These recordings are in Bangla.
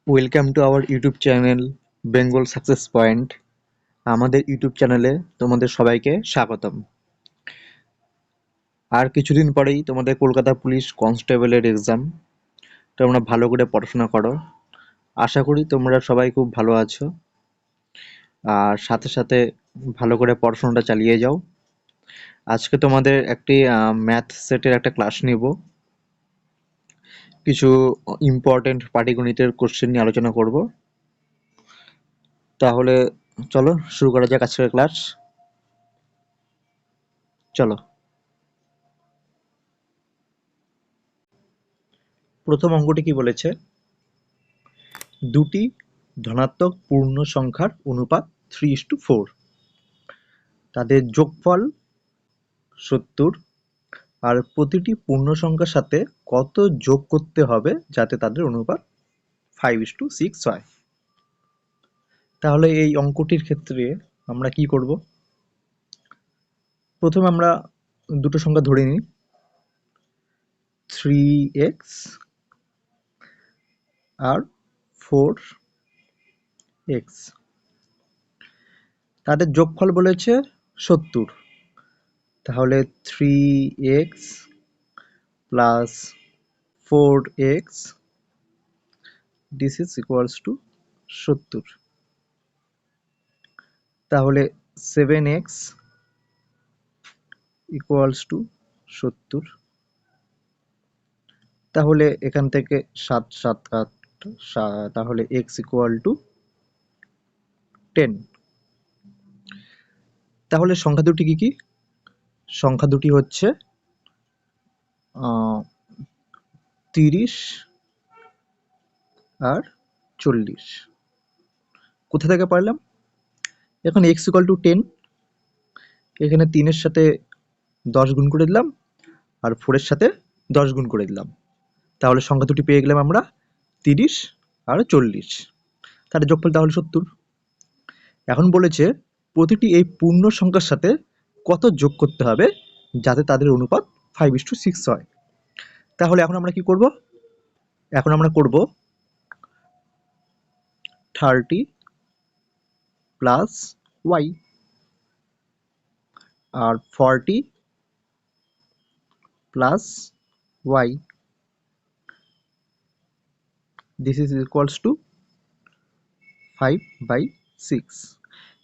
Welcome to our YouTube channel Bengal success point. আমাদের ইউটিউব চ্যানেলে তোমাদের সবাইকে স্বাগতম। আর কিছুদিন পরেই তোমাদের কলকাতা পুলিশ কনস্টেবলের এক্সাম। তোমরা ভালো করে পড়াশোনা করো। আশা করি তোমরা সবাই খুব ভালো আছো। আর সাথে সাথে ভালো করে পড়াশোনাটা চালিয়ে যাও। আজকে তোমাদের একটি ম্যাথ সেটের একটা ক্লাস নিব। কিছু ইম্পর্টেন্ট পাটিগণিতের কোশ্চেন নিয়ে আলোচনা করব। তাহলে চলো শুরু করা যাক আজকের ক্লাস। চলো। প্রথম অঙ্কটি কি বলেছে? দুটি ধনাত্মক পূর্ণ সংখ্যার অনুপাত 3:4, তাদের যোগফল 70, আর প্রতিটি পূর্ণ সংখ্যার সাথে কত যোগ করতে হবে যাতে তাদের অনুপাত 5:6 হয়। তাহলে এই অঙ্কটির ক্ষেত্রে আমরা কি করব? প্রথমে আমরা দুটো সংখ্যা ধরে নিই, 3x আর 4x। তাদের যোগফল বলেছে 70, তাহলে 3x plus 4x this is equals to 70। তাহলে 7x equals to 70। তাহলে এখান থেকে 7 7 8, তাহলে x equal to 10। তাহলে সংখ্যা দুটি কি কি? সংখ্যা দুটি হচ্ছে 30 আর 40। কোথা থেকে পারলাম? এখন x equal to 10, এখানে 3 এর সাথে 10 গুণ করে দিলাম আর 4 এর সাথে 10 গুণ করে দিলাম। তাহলে সংখ্যা দুটি পেয়ে গেলাম আমরা 30 আর 40। তার যোগফল তাহলে 70। এখন বলেছে প্রতিটি এই পূর্ণ সংখ্যার সাথে কত যোগ করতে হবে যাতে তাদের অনুপাত 5:6 হয়। তাহলে এখন আমরা কি করব? এখন আমরা করব 30 প্লাস y আর 40 plus y, this is equals to 5/6।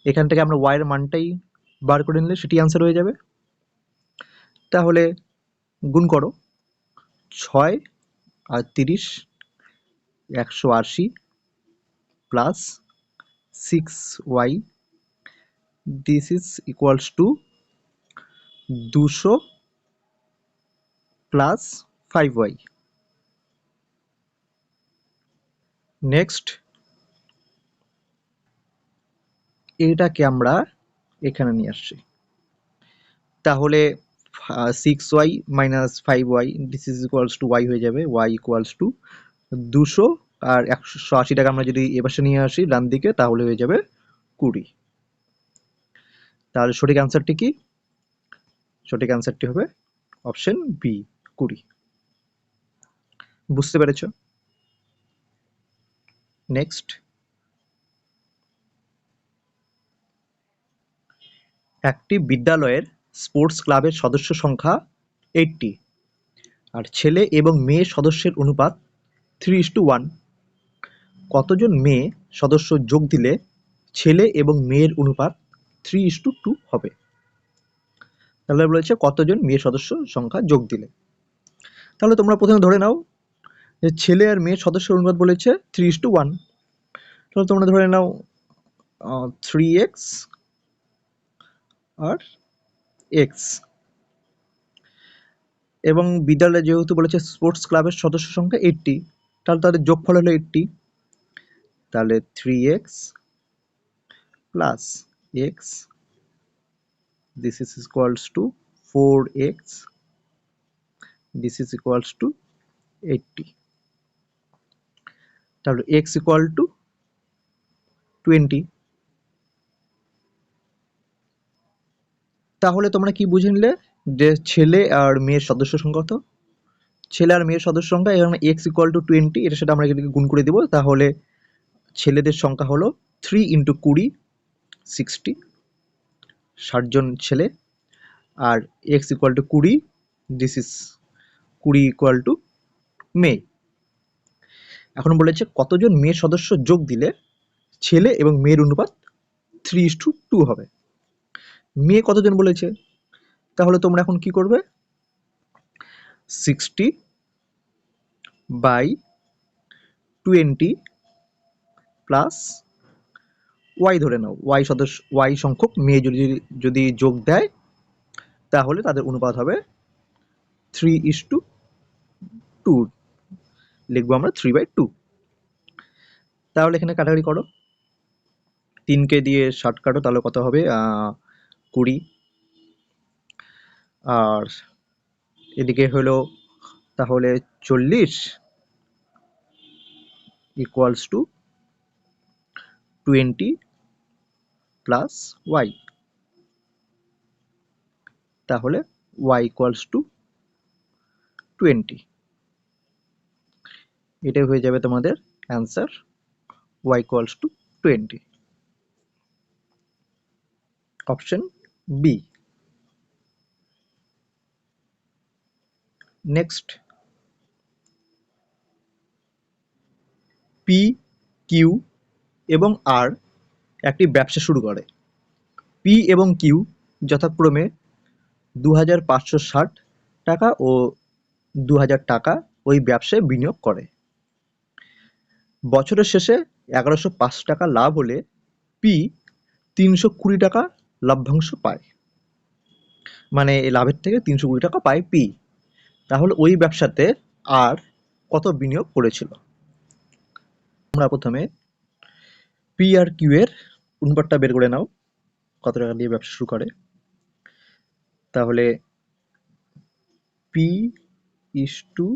এখান থেকে আমরা y এর মানটাই বার করে নিলে সেটি আনসার হয়ে যাবে। তাহলে গুণ করো, 6 আর 30 180 plus 6y, this is equals two 200 plus 5y। Next এটাকে আমরা এখানে নিয়ে আসছি। তাহলে 6y minus 5y this is equals two y হয়ে যাবে, y ইকুয়ালস টু 200 আর 180 টাকা আমরা যদি এপাশে নিয়ে আসি ডান দিকে তাহলে হয়ে যাবে 20। তাহলে সঠিক অ্যান্সারটি কি? সঠিক অ্যান্সারটি হবে অপশন বি, 20। বুঝতে পেরেছ? নেক্সট, একটি বিদ্যালয়ের স্পোর্টস ক্লাবের সদস্য সংখ্যা 80 আর ছেলে এবং মেয়ে সদস্যের অনুপাত 3:1। কতজন মেয়ে সদস্য যোগ দিলে ছেলে এবং মেয়ের অনুপাত 3:2 হবে? তাহলে বলেছে কতজন মেয়ে সদস্য সংখ্যা যোগ দিলে। তাহলে তোমরা প্রথমে ধরে নাও যে ছেলে আর মেয়ের সদস্যের অনুপাত বলেছে 3:1। তাহলে তোমরা ধরে নাও 3x আর x, এবং বিদ্যালয়ে যেহেতু বলেছে স্পোর্টস ক্লাবের সদস্য সংখ্যা 80, তাহলে তাদের যোগফল হলো 80। তাহলে 3x plus x this is equals to 4x, this is equals to 80। তাহলে x equal to 20। তাহলে তোমরা কি বুঝে নিলে যে ছেলে আর মেয়ের সদস্য সংখ্যা কত? ছেলে আর মেয়ের সদস্য সংখ্যা, এখানে x equal to 20, এটার সাথে আমরা এটাকে গুণ করে দিব। তাহলে ছেলেদের সংখ্যা হলো 3 ইন্টু 20 60, 60 জন ছেলে। আর x equal to 20, this is 20 equal to মেয়ে। এখন বলেছে কতজন মেয়ে সদস্য যোগ দিলে ছেলে এবং মেয়ের অনুপাত 3:2 হবে। মেয়ে কতজন বলেছে, তাহলে তোমরা এখন কি করবে, 60 বাই 20 প্লাস ওয়াই ধরে নাও, ওয়াই সংখ্যক মেয়ে যদি যোগ দেয় তাহলে তাদের অনুপাত হবে 3:2, লিখবো আমরা 3/2। তাহলে এখানে কাটাকাটি করো, 3কে দিয়ে 60 কাটো, তাহলে কত হবে 20। আর এদিকে হলো তাহলে 40 ইকুয়ালস টু 20 প্লাস ওয়াই, তাহলে y ইকুয়ালস টু 20। এটাই হয়ে যাবে তোমাদের answer, y equals to 20, option B. Next, P, Q এবং আর একটি ব্যবসা শুরু করে। পি এবং কিউ যথাক্রমে 2560 টাকা ও 2000 টাকা ওই ব্যবসায় বিনিয়োগ করে। বছরের শেষে 1105 টাকা লাভ হলে পি 320 টাকা লভ্যাংশ পায়, মানে এই লাভের থেকে 320 টাকা পায় পি। তাহলে ওই ব্যবসাতে আর কত বিনিয়োগ করেছিল। আমরা প্রথমে পি আর কিউ এর অনুপাতটা বের করে নাও, কত টাকা দিয়ে ব্যবসা শুরু করে। তাহলে পি ইস টু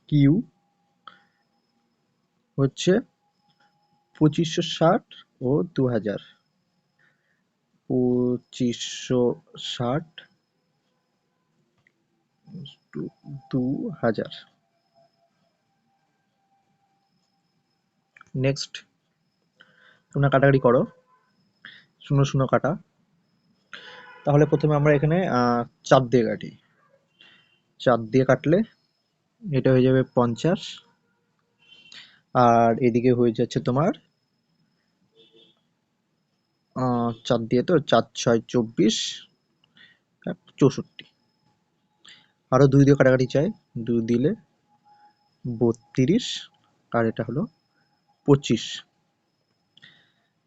কিউ হচ্ছে 2560 ও 2000, 2560 টু 2000। নেক্সট, তোমরা কাটাকাটি করো, 0 0 কাটা। তাহলে প্রথমে আমরা এখানে 4 দিয়ে কাটি, 4 দিয়ে কাটলে এটা হয়ে যাবে 50, আর এদিকে হয়ে যাচ্ছে তোমার 4 দিয়ে, তো 4 6 24, 64। আরো 2 দিয়ে কাটাকাটি চাই, 2 দিলে 32, আর এটা হলো 25।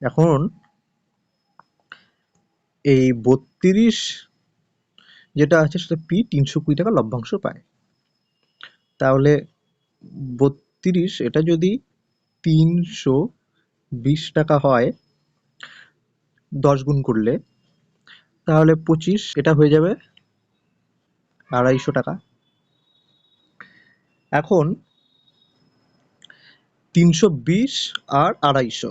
এখন এই 32 যেটা আছে সেটা পি 320 টাকা লভ্যাংশ পায়। তাহলে 32 এটা যদি 320 টাকা হয় 10 গুণ করলে, তাহলে 25 এটা হয়ে যাবে 250 টাকা। এখন 320 আর 250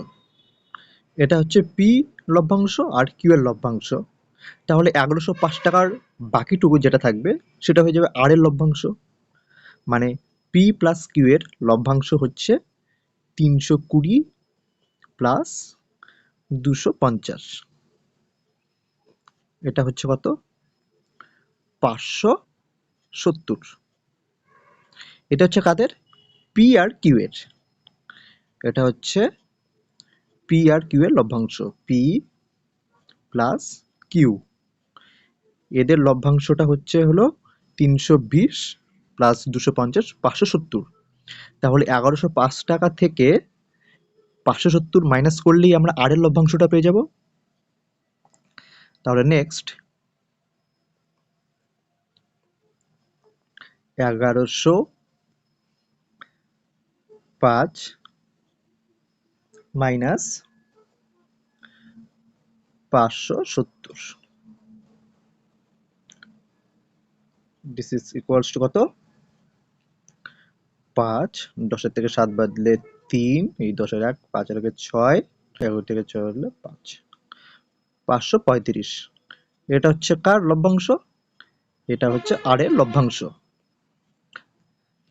এটা হচ্ছে পি লভ্যাংশ আর কিউ এর লভ্যাংশ। তাহলে 1105 টাকার বাকিটুকু যেটা থাকবে সেটা হয়ে যাবে আর এর লভ্যাংশ। মানে পি প্লাস কিউ এর লভ্যাংশ হচ্ছে 320 প্লাস 250, এটা হচ্ছে কত 570। এটা হচ্ছে কাদের, পি আর কিউ এর, এটা হচ্ছে পি আর কিউ এর লভ্যাংশ, পি প্লাস কিউ, এদের লভ্যাংশটা হলো 320 প্লাস 250, 570। তাহলে 1105 টাকা থেকে 570 মাইনাস করলেই আমরা আর এর লভ্যাংশটা পেয়ে যাব। তাহলে next, 1105 minus 570, this is equals two কত, 5, 10 থেকে 7 বাদলে 3, এই 10 এর 1, 5 এর 6, 11 থেকে 6 হলে 5, 535। এটা হচ্ছে কার লভ্যাংশ, এটা হচ্ছে আর এর লভ্যাংশ।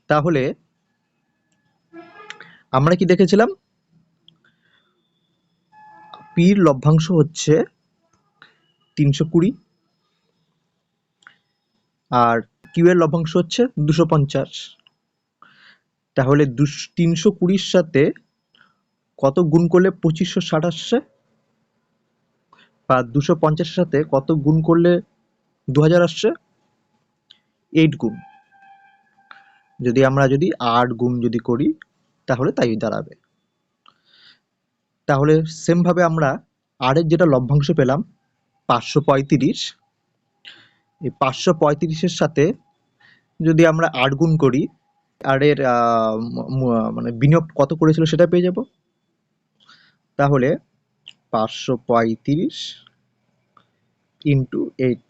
তাহলে আমরা কি দেখেছিলাম, পির লভ্যাংশ হচ্ছে 320 আর কিউ এর লভ্যাংশ হচ্ছে 250। তাহলে 320-র সাথে কত গুণ করলে 2560 আসছে, বা 250-এর সাথে কত গুণ করলে 2000 আসছে? 8 গুণ। আমরা যদি 8 গুণ যদি করি তাহলে তাই দাঁড়াবে। তাহলে সেম ভাবে আমরা আর এর যেটা লভ্যাংশ পেলাম 535, এই 535-এর সাথে যদি আমরা 8 গুণ করি, আর এর মানে বিনিয়োগ কত করেছিল সেটা পেয়ে যাব। তাহলে 535 into 8,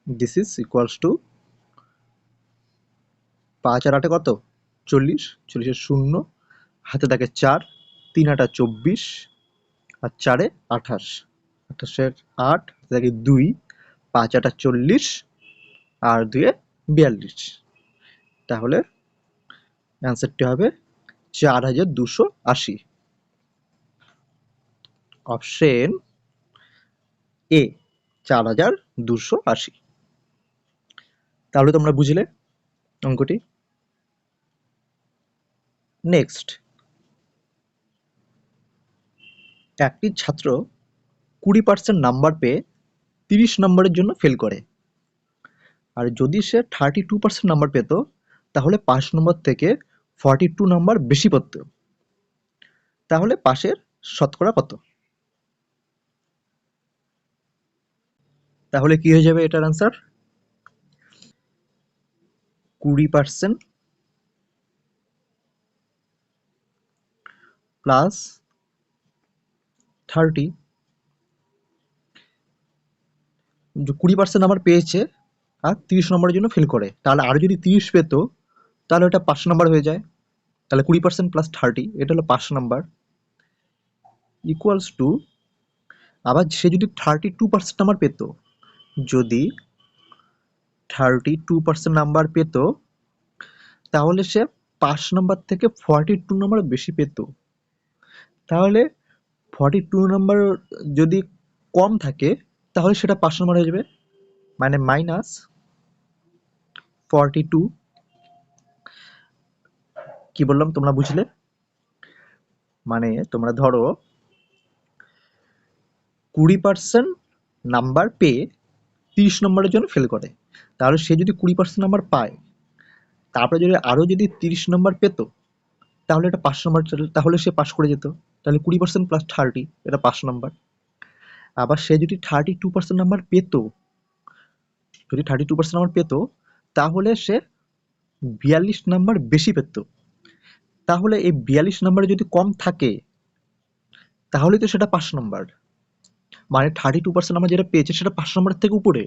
this is equals to 5 আর 8 কত 40, 40 শূন্য, হাতে থাকে 4, 3 8 24 আর 4 28, 28 8 হাতে থাকে 2, 5 8 40 আর 2 42। তাহলে অ্যান্সারটি হবে 4280। Option A 4280। তাহলে তোমরা বুঝলে অঙ্কটি। নেক্সট, একটি ছাত্র 20% নাম্বার পেয়ে 30 নম্বরের জন্য ফেল করে, আর যদি সে 32% নাম্বার পেত তাহলে 5 নম্বর থেকে 42 নাম্বার বেশি পেত, তাহলে পাশের শতকরা কত? তাহলে কি হয়ে যাবে এটার আনসার? 20% প্লাস 30, 20% নাম্বার পেয়েছে আর 30 নম্বরের জন্য ফেল করে, তাহলে আর যদি 30 পেত তাহলে ওটা 5 নাম্বার হয়ে যায়। তাহলে 20% প্লাস 30 এটা হলো 5 নাম্বার, ইকুয়ালস টু, আবার সে যদি 32% নাম্বার পেত, যদি 32% নাম্বার পেত তাহলে সে 5 নাম্বার থেকে 42 নাম্বার বেশি পেত, তাহলে 42 নাম্বার যদি কম থাকে তাহলে সেটা 5 নাম্বার হয়ে যাবে, মানে মাইনাস 42। কি বললাম তোমরা বুঝলে? মানে তোমরা ধরো 20% নাম্বার পেয়ে 30 নম্বরের জন্য ফেল করে, তাহলে সে যদি 20% নাম্বার পায়, তারপরে যদি আরো যদি 30 নম্বর পেত তাহলে এটা 5 নম্বর, তাহলে সে পাস করে যেত। তাহলে 20% প্লাস 30 এটা 5 নম্বর। আবার সে যদি 32% নাম্বার পেত, যদি 32% নাম্বার পেত তাহলে সে 42 নাম্বার বেশি পেত, তাহলে এই 42 নাম্বারে যদি কম থাকে তাহলে তো সেটা 5 নম্বর, মানে 32% নাম্বার যেটা পেয়েছে সেটা 5 নম্বরের থেকে উপরে।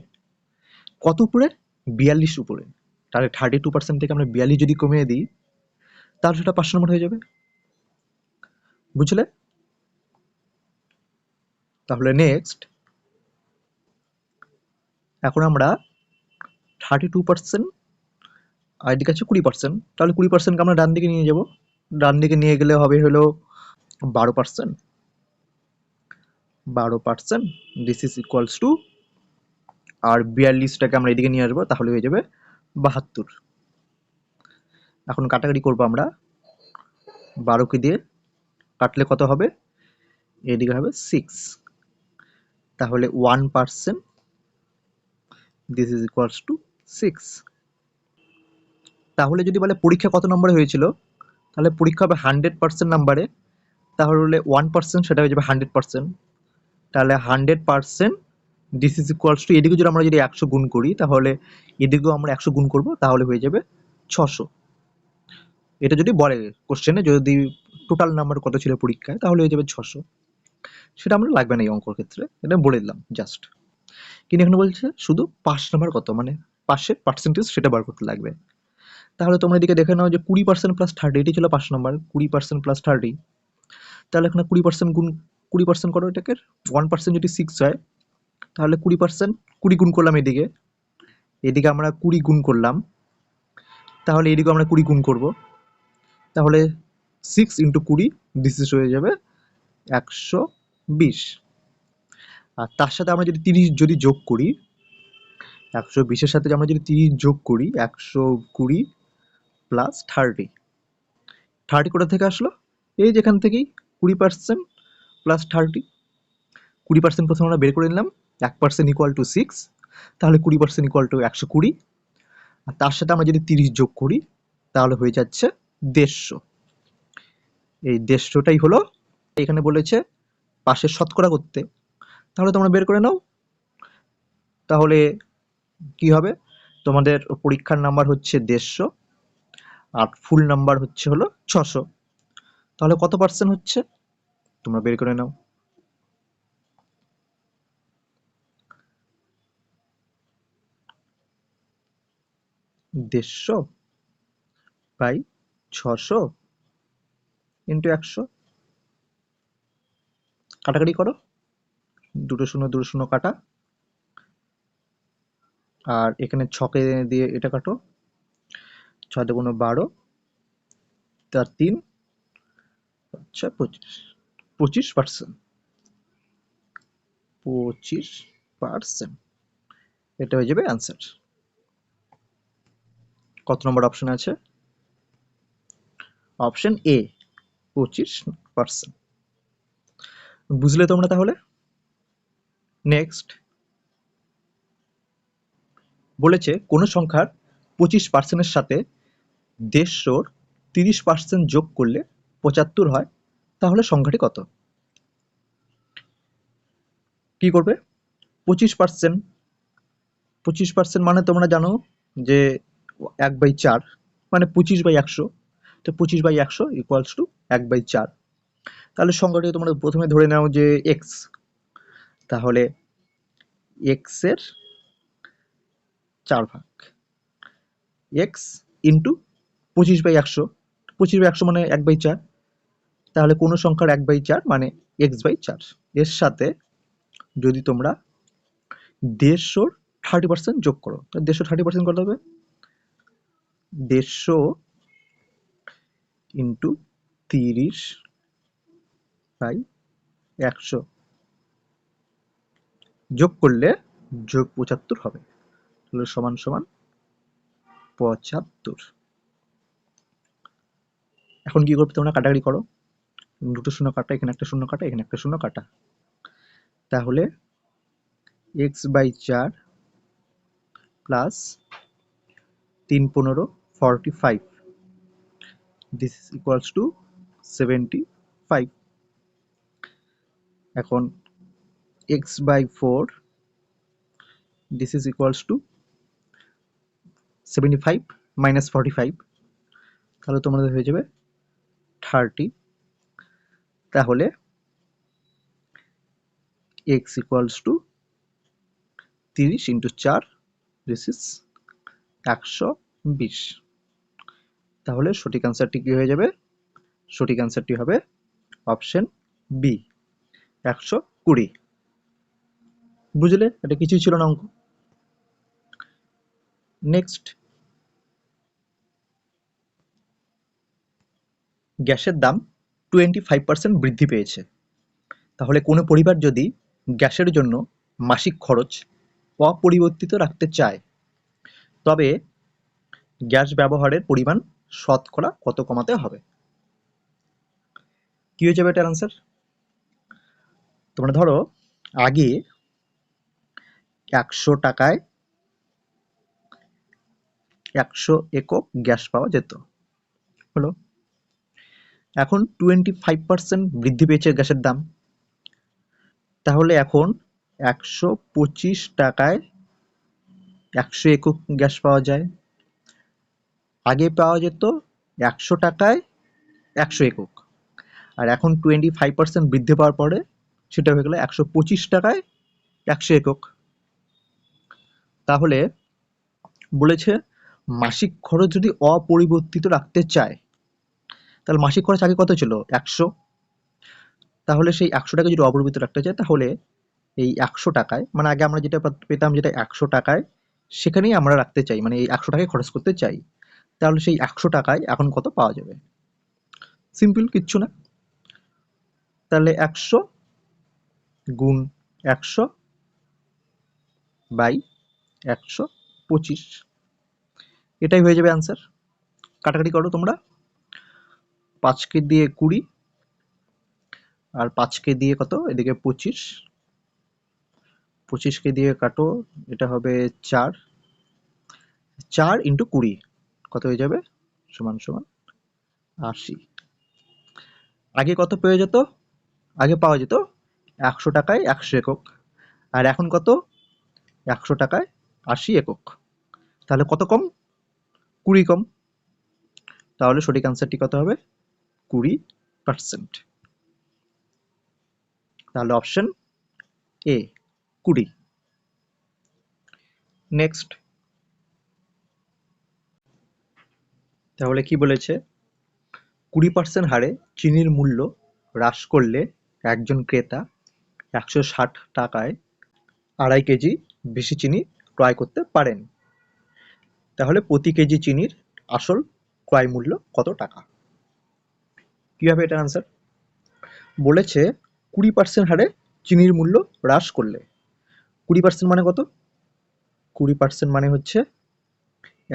কত উপরে? 42 উপরে। তাহলে 32% থেকে আমরা 42 যদি কমিয়ে দিই তাহলে সেটা 5 নম্বর হয়ে যাবে। বুঝলে? তাহলে নেক্সট, এখন আমরা 32% আর এদিকে আছে 20%, তাহলে 20%কে আমরা ডান দিকে নিয়ে যাব। ডান দিকে নিয়ে গেলে হবে হলো 12%, 12%, দিস ইজ ইকুয়ালস টু, আর 42টাকে আমরা এদিকে নিয়ে আসবো তাহলে হয়ে যাবে 72। এখন কাটাকাটি করবো আমরা, 12কে দিয়ে কাটলে কত হবে? এদিকে হবে 6, তাহলে 1%, দিস ইজ ইকুয়ালস টু 6। তাহলে যদি বলে পরীক্ষা কত নম্বরে হয়েছিল, তাহলে পরীক্ষা হবে 100% নাম্বারে, তাহলে 1% সেটা হয়ে যাবে 100%, তাহলে 100%, দিস ইজ ইকুয়ালস টু, এদিকে যদি আমরা যদি 100 গুণ করি তাহলে এদিকেও আমরা 100 গুণ করব, তাহলে হয়ে যাবে 600। এটা যদি বলে কোশ্চেনে যদি টোটাল নাম্বার কত ছিল পরীক্ষায় তাহলে হয়ে যাবে 600, সেটা আমরা লাগবে না এই অঙ্কর ক্ষেত্রে, এটা বলে দিলাম জাস্ট। কিন্তু এখানে বলছে শুধু পাস নাম্বার কত, মানে পাশের পার্সেন্টেজ সেটা বার করতে লাগবে। তাহলে তোমরা এদিকে দেখে নাও যে 20% প্লাস 30 এটি ছিল 5 নাম্বার, 20% প্লাস 30, তাহলে এখানে 20% গুণ 20% করো এটাকে, 1% যদি 6 হয় তাহলে 20%, 20 গুণ করলাম এদিকে, এদিকে আমরা 20 গুণ করলাম, তাহলে এদিকে আমরা 20 গুণ করব, তাহলে 6 ইন্টু 20, দিস ইজ হয়ে যাবে 120, আর তার সাথে আমরা যদি 30 যদি যোগ করি, 120-এর সাথে আমরা যদি 30 যোগ করি, 120 প্লাস 30 কোথা থেকে আসলো? এই যেখান থেকেই 20% প্লাস 30, 20% প্রথমে আমরা বের করে নিলাম, 1% ইকুয়াল টু 6, তাহলে 20% ইকুয়াল টু 120, আর তার সাথে আমরা যদি 30 যোগ করি তাহলে হয়ে যাচ্ছে 150। এই 150টাই হলো, এখানে বলেছে পাশের শতকরা করতে, তাহলে তোমরা বের করে নাও। তাহলে কি হবে, তোমাদের পরীক্ষার নাম্বার হচ্ছে 150 আর ফুল নাম্বার হচ্ছে হলো 600, তাহলে কত পার্সেন্ট হচ্ছে তোমরা বের করে নাও। দেড়শো বাই 600 ইন্টু 100, কাটাকাটি করো, দুটো শূন্য কাটা, আর এখানে ছকে দিয়ে এটা কাটো, 6 দুগুণ 12, তার 3, আচ্ছা 25%, 25%, এটা হয়ে যাবে অ্যান্সার। কত নম্বর অপশন আছে? Option A, 25%। বুঝলে তোমরা তাহলে? নেক্সট বলেছে কোনো সংখ্যার 25%-এর সাথে 150-র 30% যোগ করলে 75 হয়, তাহলে সংখ্যাটি কত? কি করবে? 25% মানে তোমরা জানো যে 1/4 মানে 25/100, তো 25/100 ইকুয়ালস টু 1/4, তাহলে সংখ্যাটি তোমরা প্রথমে ধরে নাও যে এক্স, তাহলে এক্স এর 4 ভাগ, এক্স ইন্টু 25/100, 25/100 মানে 1/4, তাহলে কোনো সংখ্যার 1/4 মানে x/4, এর সাথে যদি তোমরা 150-র 30% যোগ করো, তো 150 30% কত হবে? 150 ইন্টু 30/100 যোগ করলে যোগ 75 হবে, তাহলে সমান সমান 75। এখন কি করবে তোমরা? কাটাকাটি করো, দুটো শূন্য কাটা, এখানে একটা শূন্য কাটা, এখানে একটা শূন্য কাটা, তাহলে x/4 plus 3 15 45, this is equals to 75। এখন x/4, this is equals to 75 minus 45, তাহলে তোমাদের হয়ে যাবে 30, তাহলে x equals to 30 into 4, this is 120, তাহলে সঠিক অ্যান্সারটি কি হয়ে যাবে? সঠিক অ্যান্সারটি হবে অপশন বি, 120। বুঝলে? এটা কিছুই ছিল না অঙ্ক। নেক্সট, গ্যাসের দাম 25% বৃদ্ধি পেয়েছে, তাহলে কোনো পরিবার যদি গ্যাসের জন্য মাসিক খরচ অপরিবর্তিত রাখতে চায়, তবে গ্যাস ব্যবহারের পরিমাণ শতকরা কত কমাতে হবে? কি হয়ে যাবে এটার আনসার? তোমরা ধরো আগে 100 টাকায় 100 একক গ্যাস পাওয়া যেত, হলো, এখন 25% বৃদ্ধি পেয়েছে গ্যাসের দাম, তাহলে এখন 125 টাকায় 100 একক গ্যাস পাওয়া যায়, আগে পাওয়া যেত 100 টাকায় 100 একক, আর এখন 25% বৃদ্ধি পাওয়ার পরে সেটা হয়ে গেল 125 টাকায় 100 একক। তাহলে বলেছে মাসিক খরচ যদি অপরিবর্তিত রাখতে চায়, তাহলে মাসিক খরচ আগে কত ছিল? 100, তাহলে সেই 100 টাকা যদি অপরিবর্তিত রাখতে চায়, তাহলে এই 100 টাকায়, মানে আগে আমরা যেটা পেতাম যেটা 100 টাকায়, সেখানেই আমরা রাখতে চাই, মানে এই 100 টাকায় খরচ করতে চাই, তাহলে সেই 100 টাকায় এখন কত পাওয়া যাবে? সিম্পল, কিচ্ছু না, তাহলে 100 গুণ 100 বাই 125, এটাই হয়ে যাবে অ্যান্সার। কাটাকাটি করো তোমরা, 5কে দিয়ে 20 আর 5কে দিয়ে কত, এদিকে 25, 25কে দিয়ে কাটো, এটা হবে 4, 4 ইন্টু 20 কত হয়ে যাবে, সমান সমান 80। আগে কত পেয়ে যেত, আগে পাওয়া যেত 100 টাকায় 100 একক, আর এখন কত, 100 টাকায় 80 একক। তাহলে কত কম, 20 কম। তাহলে সঠিক অ্যান্সারটি কত হবে, 20%। তাহলে অপশন এ 20। নেক্সট, তাহলে কি বলেছে, 20% হারে চিনির মূল্য হ্রাস করলে একজন ক্রেতা 160 টাকায় 2.5 কেজি বেশি চিনি ক্রয় করতে পারেন। তাহলে প্রতি কেজি চিনির আসল ক্রয় মূল্য কত টাকা? কি হবে এটার আনসার? বলেছে 20% হারে চিনির মূল্য হ্রাস করলে, 20% মানে কত, 20% মানে হচ্ছে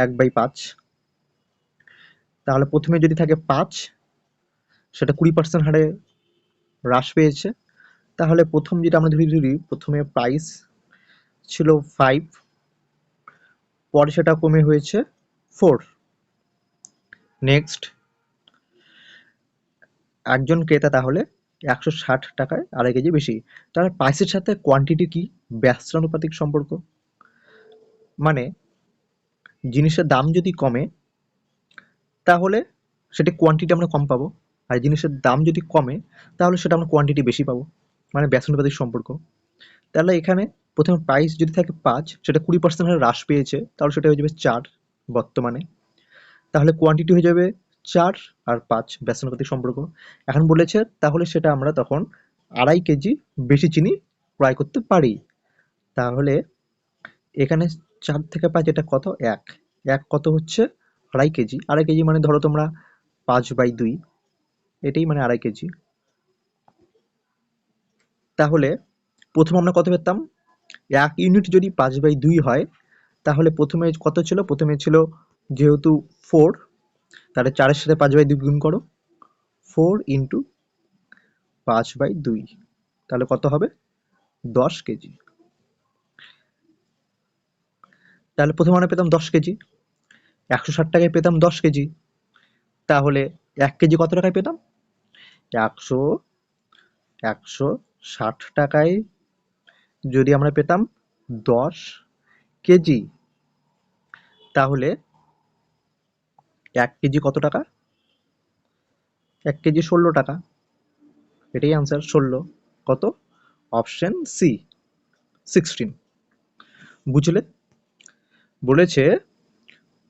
1/5। তাহলে প্রথমে যদি থাকে 5, সেটা 20% হারে হ্রাস পেয়েছে। তাহলে প্রথম যেটা আমরা ধরি, প্রথমে প্রাইস ছিল 5, পরে সেটা কমে হয়েছে 4। নেক্সট, একজন ক্রেতা তাহলে 160 টাকায় 2.5 কেজি বেশি। তাহলে প্রাইসের সাথে কোয়ান্টিটি কি ব্যস্তানুপাতিক সম্পর্ক, মানে জিনিসের দাম যদি কমে তাহলে সেটা কোয়ান্টিটি আমরা কম পাবো, আর জিনিসের দাম যদি কমে তাহলে সেটা আমরা কোয়ান্টিটি বেশি পাবো, মানে ব্যস্তানুপাতিক সম্পর্ক। তাহলে এখানে প্রথমে প্রাইস যদি থাকে 5, সেটা 20% হারে হ্রাস পেয়েছে, তাহলে সেটা হয়ে যাবে 4 বর্তমানে। তাহলে কোয়ান্টিটি হয়ে যাবে 4 আর 5 ব্যস্তানুপাতিক সম্পর্ক। এখন বলেছে তাহলে সেটা আমরা তখন 2.5 কেজি বেশি চিনি ক্রয় করতে পারি। তাহলে এখানে 4 থেকে 5 এটা কত, 1, 1 কত হচ্ছে 2.5 কেজি, 2.5 কেজি মানে ধরো তোমরা 5/2, এটাই মানে 2.5 কেজি। তাহলে প্রথম আমরা কত পেতাম, 1 ইউনিট যদি 5/2 হয়, তাহলে প্রথমে কত ছিল, প্রথমে ছিল যেহেতু 4, তাহলে 4-এর সাথে 5/2 গুণ করো, 4 ইন্টু 5/2, তাহলে কত হবে 10 কেজি। তাহলে প্রথমে আমরা পেতাম 10 কেজি, 160 টাকায় পেতাম 10 কেজি। তাহলে 1 কেজি কত টাকায় পেতাম, 160 টাকায় যদি আমরা পেতাম 10 কেজি, তাহলে 1 কেজি কত টাকা, 1 কেজি 16 টাকা, এটাই আনসার 16। কত, অপশন সি 16। বুঝলে, বলেছে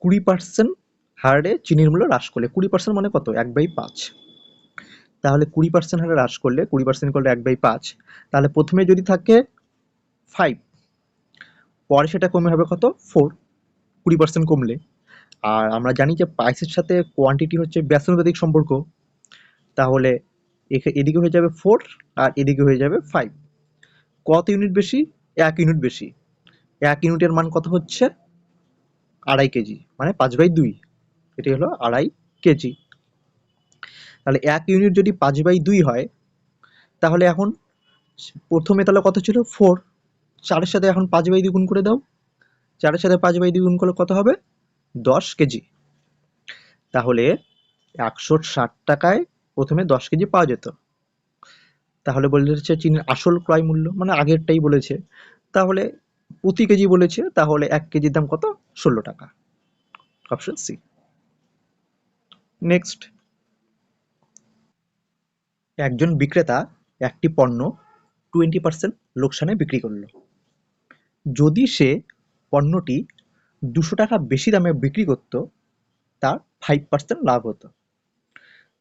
20% হারে চিনির মূল্য হ্রাস করলে, 20% মানে কত, 1/5। তাহলে 20% হারে হ্রাস করলে 20% করলে 1/5, তাহলে প্রথমে যদি থাকে 5, পরে সেটা কমে হবে কত, 4, 20% কমলে। আর আমরা জানি যে প্রাইসের সাথে কোয়ান্টিটি হচ্ছে ব্যস্তানুপাতিক সম্পর্ক, তাহলে এদিকে হয়ে যাবে 4 আর এদিকে হয়ে যাবে 5। কত ইউনিট বেশি, 1 ইউনিট বেশি। 1 ইউনিটের মান কত হচ্ছে 2.5 কেজি, মানে 5/2, এটি হলো 2.5 কেজি। তাহলে 1 ইউনিট যদি 5/2 হয়, তাহলে এখন প্রথমে তাহলে কত ছিল 4, 4-এর সাথে এখন 5/2 গুণ করে দাও, 4-এর সাথে 5/2 গুণ করলে কত হবে 10 কেজি। তাহলে 160 টাকায় প্রথমে 10 কেজি পাওয়া যেত। তাহলে বলেছে চিনির আসল ক্রয় মূল্য, মানে আগেরটাই বলেছে, তাহলে প্রতি কেজি বলেছে, তাহলে 1 কেজির দাম কত, 16 টাকা, অপশন সি। নেক্সট, একজন বিক্রেতা একটি পণ্য 20% লোকসানে বিক্রি করলো। যদি সে পণ্যটি 200 টাকা বেশি দামে বিক্রি করত, তার 5% লাভ হতো।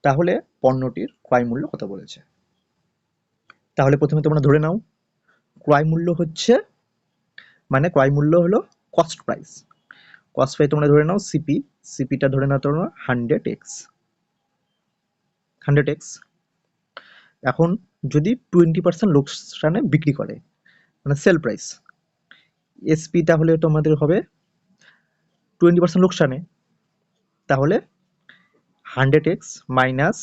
তাহলে পণ্যটির ক্রয় মূল্য কত বলেছে? তাহলে প্রথমে তোমরা ধরে নাও ক্রয় মূল্য হচ্ছে, মানে ক্রয় মূল্য হলো কস্ট প্রাইস। কস্ট প্রাইস তোমরা ধরে নাও সিপি, সিপিটা ধরে নাও তোমরা 100x, 100x। এখন যদি 20% লোকসানে বিক্রি করে, মানে সেল প্রাইস, এসপি তাহলে তোমাদের হবে 20% লোকসানে, তাহলে 100x মাইনাস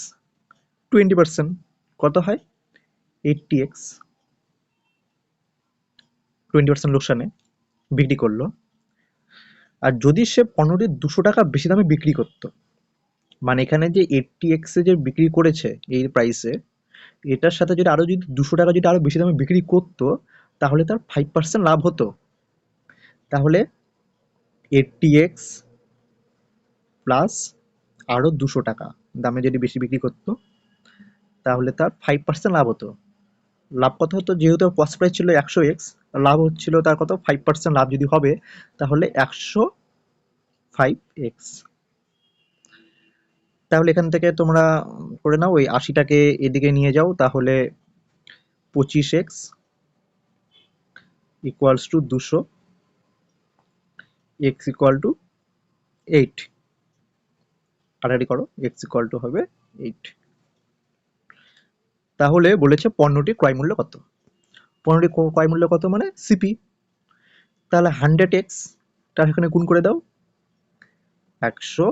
20% কত হয়? 80x। 20% লোকসানে বিক্রি করলো। আর যদি সে পণ্যটি 200 টাকা বেশি দামে বিক্রি করতো, মানে এখানে যে 80x এ যে বিক্রি করেছে এই প্রাইসে, এটার সাথে যদি আরো যদি 200 টাকা যদি আরো বেশি দামে বিক্রি করতো, তাহলে তার 5% লাভ হতো। তাহলে 80x প্লাস আরো 200 টাকা দামে যদি বেশি বিক্রি করতো, তাহলে তার 5% লাভ হতো। লাভ কত হতো? যেহেতু কস্ট প্রাইস ছিল 100x, লাভ হচ্ছিল তার কত? 5% লাভ যদি হবে, তাহলে 105x। তাহলে এখান থেকে তোমরা করে নাও, ওই 80টাকে এদিকে নিয়ে যাও, তাহলে 25x equals to 200, x equal to 8। কাটাকাটি করো, x ইকুয়াল টু হবে 8। তাহলে বলেছে পণ্যটির ক্রয় মূল্য কত? পণ্যটির ক্রয় মূল্য কত মানে সিপি। তাহলে 100x তার এখানে গুণ করে দাও, 100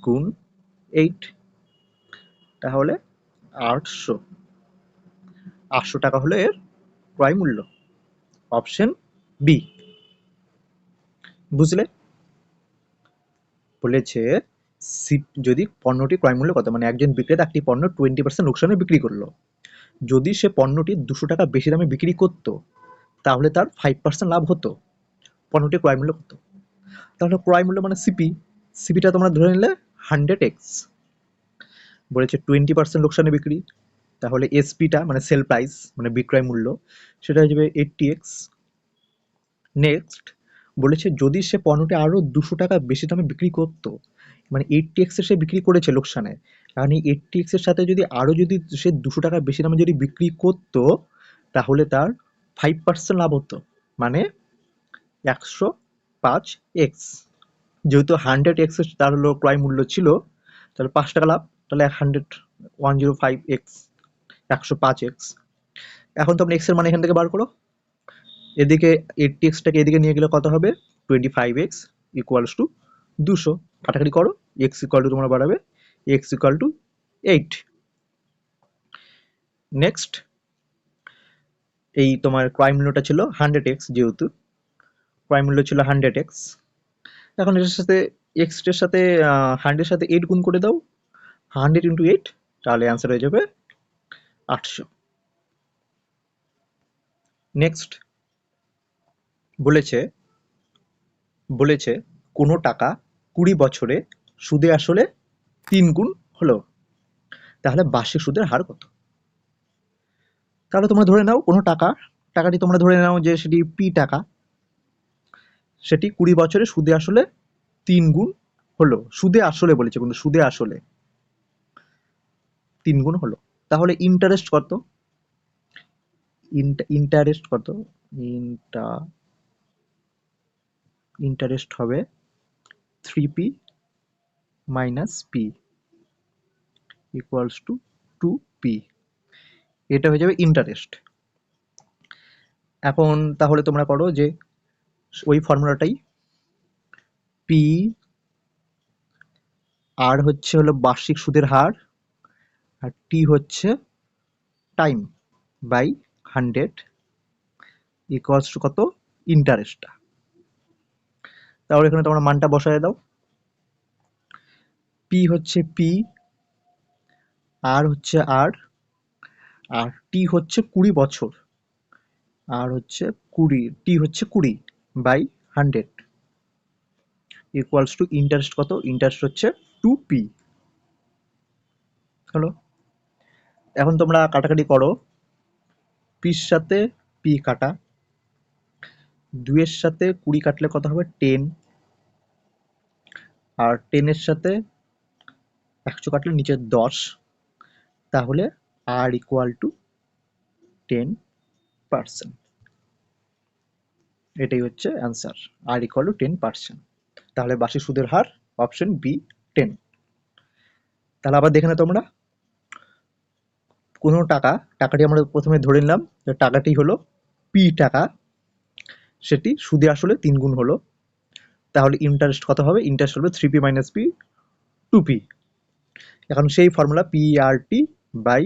গুণ 8, তাহলে 800। 800 টাকা হলো এর ক্রয় মূল্য। Option B. বুঝলে? বলেছে যদি পণ্যটি ক্রয় মূল্য কত, মানে একজন বিক্রেতা একটি পণ্য 20% লোকসানে বিক্রি করলো, যদি সে পণ্যটি 200 টাকা বেশি দামে বিক্রি করত, তাহলে তার 5% লাভ হতো। পণ্যটির ক্রয় মূল্য কত? তাহলে ক্রয় মূল্য মানে সিপি, সিপিটা তোমরা ধরে নিলে 100x। বলেছে 20% লোকসানে বিক্রি, তাহলে এসপিটা মানে সেল প্রাইস মানে বিক্রয় মূল্য, সেটা হয়ে যাবে 80x। নেক্সট বলেছে যদি সে পণ্যটি আরো 200 টাকা বেশি দামে বিক্রি করত, মানে 80x এ সে বিক্রি করেছে লোকসানে, কারণ এই 80x এর সাথে যদি আরো যদি সে 200 টাকা বেশি দামে যদি বিক্রি করত, তাহলে তার 5% লাভ হতো, মানে 105x। যেহেতু 100x তার হলো ক্রয় মূল্য ছিল, তাহলে 5 টাকা লাভ, তাহলে 105x, 105x। এখন তোমরা x এর মান এখান থেকে বার করো, এদিকে 80x টাকে এদিকে নিয়ে গেলে কত হবে? 25x equals to 200। কাটাকাটি করো, x ইকুয়াল টু তোমরা বাড়াবে x ইকুয়াল টু 8। নেক্সট এই তোমার ক্রয় মূল্যটা ছিল 100x, যেহেতু ক্রয় মূল্য ছিল 100x, এখন এটার সাথে x এর সাথে 100 এর সাথে 8 গুণ করে দাও, 100 ইন্টু 8, তাহলে অ্যান্সার হয়ে যাবে 800। নেক্সট বলেছে বলেছে কোনো টাকা 20 বছরে সুদে আসলে 3 গুণ হলো, তাহলে বার্ষিক সুদের হার কত? তাহলে তোমরা ধরে নাও কোনো টাকাটি তোমরা ধরে নাও যে সেটি পি টাকা, সেটি 20 বছরে সুদে আসলে 3 গুণ হলো। সুদে আসলে বলেছে, কিন্তু সুদে আসলে 3 গুণ হলো। তাহলে ইন্টারেস্ট কত? ইন্টারেস্ট কত? ইন্টারেস্ট হবে 3p minus p equals to 2p। এটা হয়ে যাবে ইন্টারেস্ট। এখন তাহলে তোমরা করো যে ওই ফর্মুলাটাই, পি আর হচ্ছে হলো বার্ষিক সুদের হার, আর টি হচ্ছে টাইম বাই 100 ইকুয়ালস টু কত? ইন্টারেস্টটা। তাহলে এখানে তোমরা মানটা বসায় দাও, পি হচ্ছে পি, আর হচ্ছে আর টি হচ্ছে 20 বছর, আর হচ্ছে 20, টি হচ্ছে 20 বাই 100 ইকুয়ালস টু ইন্টারেস্ট কত? ইন্টারেস্ট হচ্ছে 2p। হলো। এখন তোমরা কাটাকাটি করো, পির সাথে পি কাটা, 2 এর সাথে 20 কাটলে কত হবে? 10, আর 10 এর সাথে 100 কাটলে নিচে 10, তাহলে আর ইকুয়াল টু 10%। এটাই হচ্ছে অ্যান্সার, আর ইকুয়াল টু 10%। তাহলে বার্ষিক সুদের হার অপশন বি 10। তাহলে আবার দেখে না তোমরা, কোনো টাকাটি আমরা প্রথমে ধরে নিলাম যে টাকাটি হলো পি টাকা, সেটি সুদে আসলে 3 গুণ হলো। তাহলে ইন্টারেস্ট কত হবে? ইন্টারেস্ট হবে 3p মাইনাস পি 2p। এখন সেই formula P R T by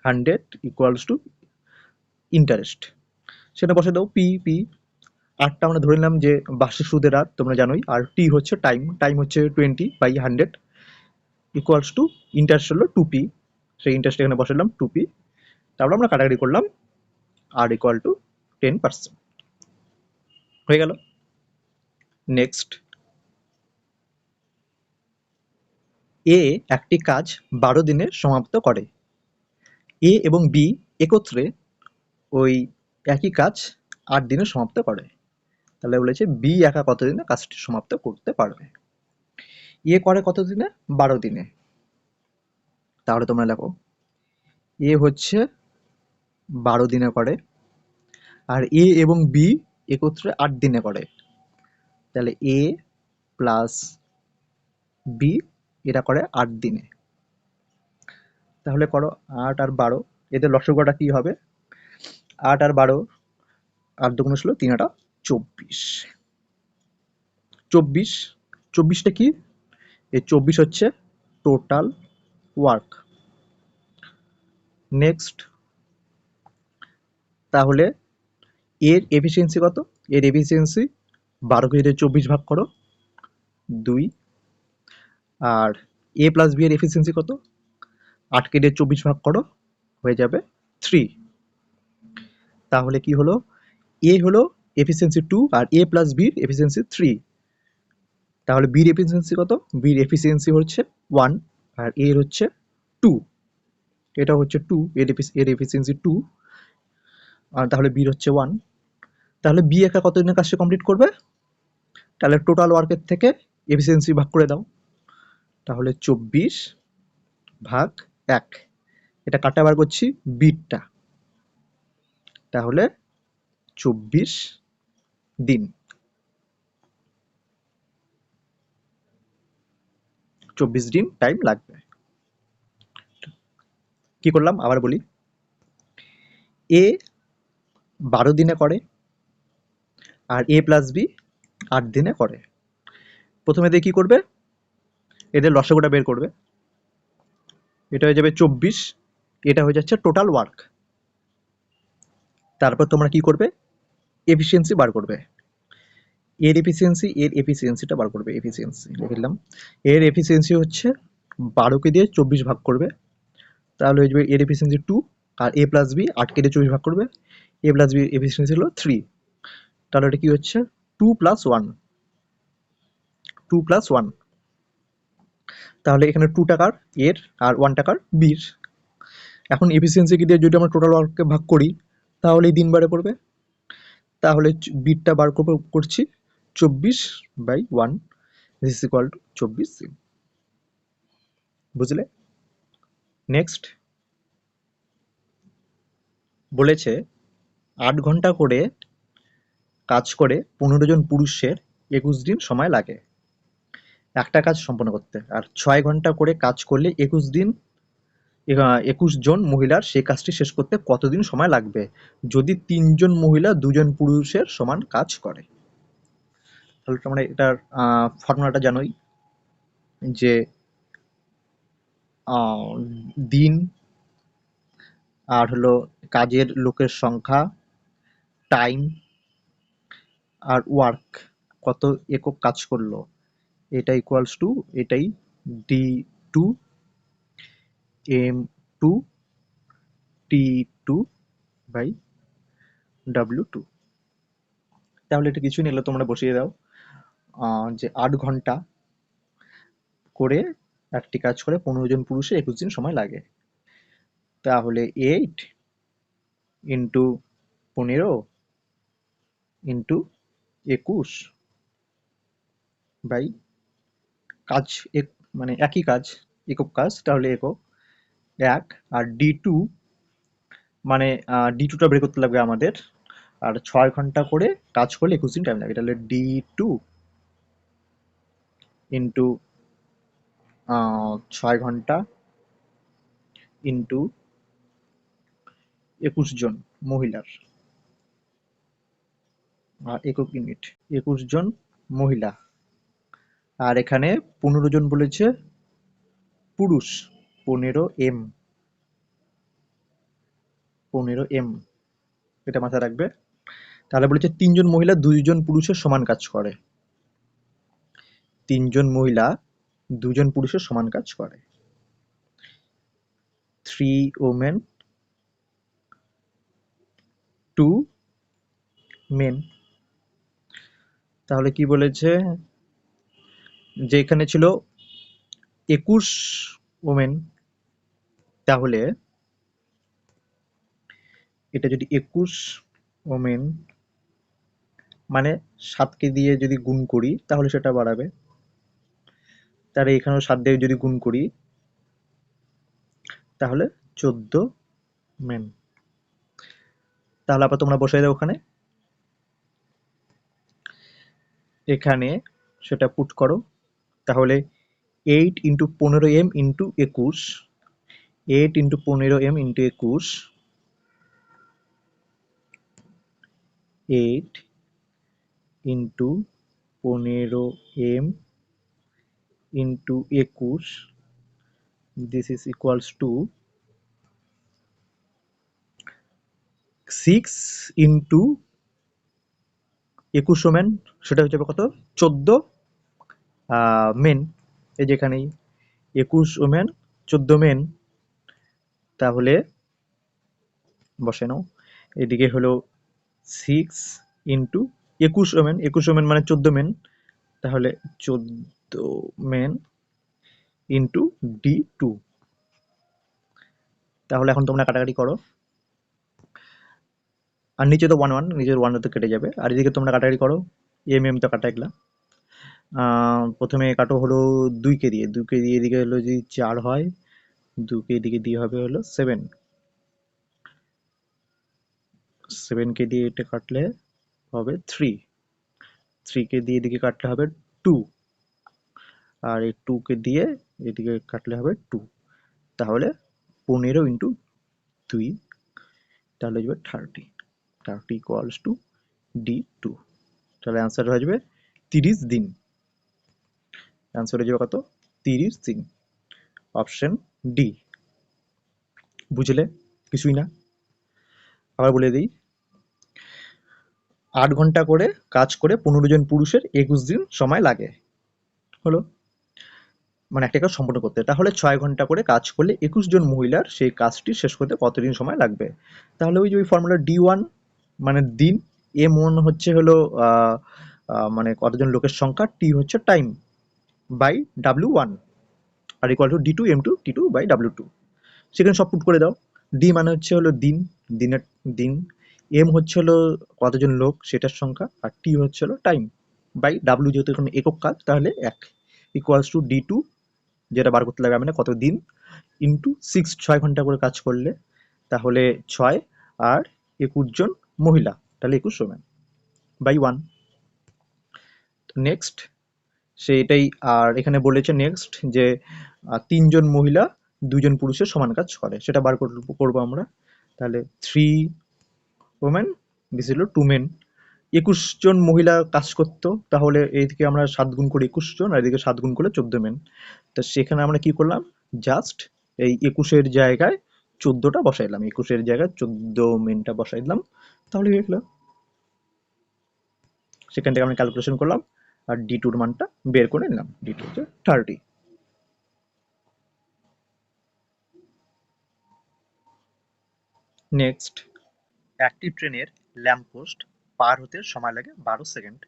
100 equals to interest, সেটা বসে দাও। পি আরটা আমরা ধরে নিলাম যে বার্ষিক সুদের হার, তোমরা জানোই। আর টি হচ্ছে টাইম হচ্ছে 20/100 ইকুয়ালস টু ইন্টারেস্ট হলো 2p, সেই ইন্টারেস্ট এখানে বসালাম 2p। তারপর আমরা কাটাকাটি করলাম, আর ইকুয়াল টু 10% হয়ে গেল। নেক্সট, এ একটি কাজ 12 দিনে সমাপ্ত করে। এ এবং বি একত্রে ওই একই কাজ 8 দিনে সমাপ্ত করে। তাহলে বলেছে বি একা কত দিনে কাজটি সমাপ্ত করতে পারবে। এ করে কত দিনে? 12 দিনে। তাহলে তোমরা লেখো এ হচ্ছে 12 দিনে করে, আর এ এবং বি একত্রে 8 দিনে করে। তাহলে এ প্লাস বি এটা করে 8 দিনে। তাহলে করো 8 আর 12, এদের লসাগুটা কি হবে? 8 আর 12, 8 দুগুণে 16, 3 8 24। 24টা কি? এই 24 হচ্ছে টোটাল ওয়ার্ক। নেক্সট, তাহলে এর এফিসিয়েন্সি কত? এর এফিসিয়েন্সি 12 কে যদি 24 ভাগ করো 2, আর এ প্লাস বি এর এফিসিয়েন্সি কত? 8 কে দিয়ে 24 ভাগ করো, হয়ে যাবে 3। তাহলে কি হলো? এ হলো এফিসিয়েন্সি 2 আর এ প্লাস বির এফিসিয়েন্সি 3। তাহলে বির এফিসিয়েন্সি কত? বির এফিসিয়েন্সি হচ্ছে 1 আর এর হচ্ছে 2। এটা হচ্ছে 2, এর এফিসিয়েন্সি 2, আর তাহলে বির হচ্ছে 1। তাহলে বি একা কত দিনের কাজটা কমপ্লিট করবে? তাহলে টোটাল ওয়ার্কের থেকে এফিসিয়েন্সি ভাগ করে দাও। তাহলে 24 ভাগ 1, এটা কাটা বার করছি বিটটা। তাহলে 24 দিন, 24 দিন টাইম লাগবে। কি করলাম আবার বলি। এ 12 দিনে করে, আর এ প্লাস বি 8 দিনে করে। প্রথমে দিয়ে কি করবে? এদের লসাগুটা বের করবে। এটা হয়ে যাবে 24, এটা হয়ে যাচ্ছে টোটাল ওয়ার্ক। তারপর তোমরা কি করবে? এফিসিয়েন্সি বার করবে। এর এফিসিয়েন্সিটা বার করবে। এফিসিয়েন্সি লিখলাম। এর এফিসিয়েন্সি হচ্ছে 12 কে দিয়ে 24 ভাগ করবে, তাহলে হয়ে যাবে এর এফিসিয়েন্সি 2, আর এ প্লাস বি 8 কে দিয়ে 24 ভাগ করবে, এ প্লাস বি এফিসিয়েন্সি হলো 3। তাহলে এটা কি হচ্ছে? 2 প্লাস 1, 2 প্লাস 1। তাহলে এখানে 2 টাকার এর আর 1 টাকার বির। এখন এফিসিয়েন্সিকে দিয়ে যদি আমরা টোটাল ওয়ার্ককে ভাগ করি, তাহলে এই দিন বারে পড়বে। তাহলে বিটটা বার করছি 24/1, দিস ইজ ইকুয়াল টু 24 দিন। বুঝলে? নেক্সট বলেছে 8 ঘন্টা করে কাজ করে 15 জন পুরুষের 21 দিন সময় লাগে একটা কাজ সম্পন্ন করতে, আর 6 ঘন্টা করে কাজ করলে 21 জন মহিলার সেই কাজটি শেষ করতে কতদিন সময় লাগবে যদি 3 জন মহিলা 2 জন পুরুষের সমান কাজ করে? তাহলে তোমরা এটার ফর্মুলাটা জানোই যে দিন আর হলো কাজের লোকের সংখ্যা, টাইম আর ওয়ার্ক, কত একক কাজ করলো, এটা ইকুয়ালস টু এটাই D2 M2 T2 by W2। তাহলে এটা কিছু নিলে তোমরা বসিয়ে দাও যে 8 ঘন্টা করে একটি কাজ করে 15 জন পুরুষের 21 দিন সময় লাগে। তাহলে 8 ইন্টু 15 ইন্টু 21 বাই কাজ মানে একই কাজ, একক কাজ, তাহলে একক 1। আর D2 মানে D2টা বের করতে লাগবে আমাদের। আর 6 ঘন্টা করে কাজ করলে 21 দিন টাইম লাগে, তাহলে D2 ইন্টু 6 ঘন্টা ইন্টু 21 জন মহিলার, আর একক ইউনিট 21 জন মহিলা, আর এখানে 15 জন বলেছে পুরুষ, 15M, 15M, এটা মাথায় রাখবে। তাহলে বলেছে 3 জন মহিলা 2 জন পুরুষের সমান কাজ করে, 3 জন মহিলা 2 জন পুরুষের সমান কাজ করে। 3 women 2 men। তাহলে কি বলেছে যে এখানে ছিল 21 women, তাহলে এটা যদি 21 women মানে 7কে দিয়ে যদি গুণ করি তাহলে সেটা বাড়াবে, তাহলে এখানেও 7 দিয়ে যদি গুণ করি তাহলে 14 men। তাহলে আবার তোমরা বসাই দাও ওখানে, এখানে সেটা পুট করো। তাহলে 8 into 15M into 21, 8 into 15M into 21, 8 into 15M into 21, this is equals to 6 into 21 women, সেটা হচ্ছে কত 14 মেন। এই যেখানেই 21 ওমেন 14 মেন, তাহলে বসে নাও, এদিকে হলো 6 ইন্টু 21 ওমেন, 21 ওমেন মানে 14 মেন, তাহলে 14 মেন ইন্টু D2। তাহলে এখন তোমরা কাটাকাটি করো, আর নিচে তো 1 1, নিচের 1 তো কেটে যাবে, আর এদিকে তোমরা কাটাকাটি করো, MM তো কাটা এগুলা। প্রথমে কাটো হলো 2কে দিয়ে, 2কে দিয়ে এদিকে হলো যদি 4 হয়, 2কে এদিকে দিয়ে হবে হলো 7, 7কে দিয়ে এটা কাটলে হবে 3, 3কে দিয়ে এদিকে কাটলে হবে 2, আর এই 2কে দিয়ে এদিকে কাটলে হবে 2, তাহলে 15 ইন্টু 2, তাহলে হয়ে যাবে 30, 30 ইকুয়ালস টু D2। তাহলে অ্যান্সার হয়ে যাবে 30 দিন, অ্যান্সার হয়ে যাবে কত 30 দিন, অপশন ডি। বুঝলে? কিছুই না। আবার বলে দিই, 8 ঘন্টা করে কাজ করে 15 জন পুরুষের 21 দিন সময় লাগে, হলো মানে একটা কাজ সম্পূর্ণ করতে। তাহলে 6 ঘন্টা করে কাজ করলে 21 জন মহিলার সেই কাজটি শেষ করতে কতদিন সময় লাগবে? তাহলে ওই যে ওই ফর্মুলা D1 মানে দিন, M1 হচ্ছে হলো মানে কতজন লোকের সংখ্যা, T হচ্ছে টাইম বাই W1, আর equal to D2 M2 T2 by W2। সেখানে সব পুট করে দাও। ডি মানে হচ্ছে হলো দিন, দিনের দিন, এম হচ্ছে হলো কতজন লোক সেটার সংখ্যা, আর টি হচ্ছে হলো টাইম বাই ডাব্লিউ, যেহেতু এখন একক কাজ তাহলে 1 ইকুয়ালস টু D2, যেটা বার করতে লাগবে না কত দিন, ইন্টু 6, 6 ঘন্টা করে কাজ করলে তাহলে 6 আর 21 জন মহিলা, তাহলে 21 ওমেন বাই 1। নেক্সট সেটাই, আর এখানে বলেছে নেক্সট যে 3 জন মহিলা 2 জন পুরুষের সমান কাজ করে, সেটা বার করবো আমরা। তাহলে 3 women, দিস হলো 2 men, 21 জন মহিলা কাজ করতো, তাহলে এইদিকে আমরা 7 গুণ করে 21 জন, আর এদিকে 7 গুণ করে 14 মেন। তো সেখানে আমরা কি করলাম, জাস্ট এই 21-এর জায়গায় 14টা বসাইলাম, 21-এর জায়গায় 14 মেনটা বসাই দিলাম, তাহলে হয়ে গেল। সেখান থেকে আমরা ক্যালকুলেশন করলাম আর D2-র মানটা বের করে নিলাম, D2 হচ্ছে 30। নেক্সট, একটি ট্রেনের ল্যাম্পপোস্ট পার হতে সময় লাগে 12 সেকেন্ড,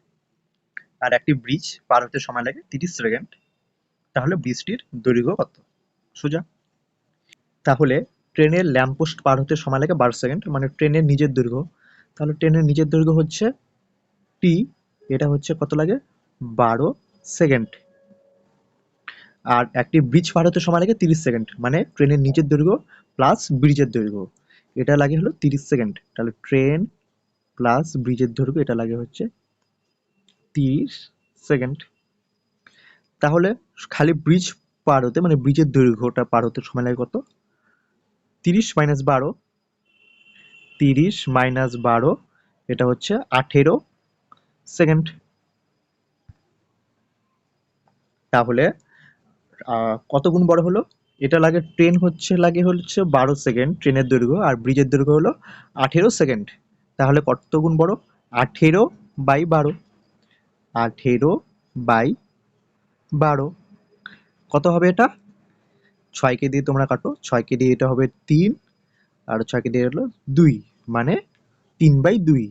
আর একটি ব্রিজ পার হতে সময় লাগে 30 সেকেন্ড, তাহলে ব্রিজটির দৈর্ঘ্য কত? সোজা। তাহলে ট্রেনের ল্যাম্পপোস্ট পার হতে সময় লাগে 12 সেকেন্ড, মানে ট্রেনের নিজের দৈর্ঘ্য, তাহলে ট্রেনের নিজের দৈর্ঘ্য হচ্ছে টি, এটা হচ্ছে কত লাগে 12 সেকেন্ড, আর একটি ব্রিজ পার হতে সময় লাগে 30 সেকেন্ড, মানে ট্রেনের নিজের দৈর্ঘ্য প্লাস ব্রিজের দৈর্ঘ্য, এটা লাগে হলো 30 সেকেন্ড, তাহলে ট্রেন প্লাস ব্রিজের দৈর্ঘ্য এটা লাগে হচ্ছে 30 সেকেন্ড। তাহলে খালি ব্রিজ পার হতে মানে ব্রিজের দৈর্ঘ্যটা পার হতে সময় লাগে কত, 30 - 12, 30 মাইনাস 12, এটা হচ্ছে 18 সেকেন্ড। তাহলে কত গুণ বড় হলো? এটা লাগে ট্রেন হচ্ছে 12 সেকেন্ড ট্রেনের দৈর্ঘ্য, আর ব্রিজের দৈর্ঘ্য হলো 18 সেকেন্ড। তাহলে কত গুণ বড়? 18/12। 18/12 কত হবে এটা? 6কে দিয়ে তোমরা কাটো, 6কে দিয়ে এটা হবে 3, আর 6কে দিয়ে হলো 2, মানে 3/2।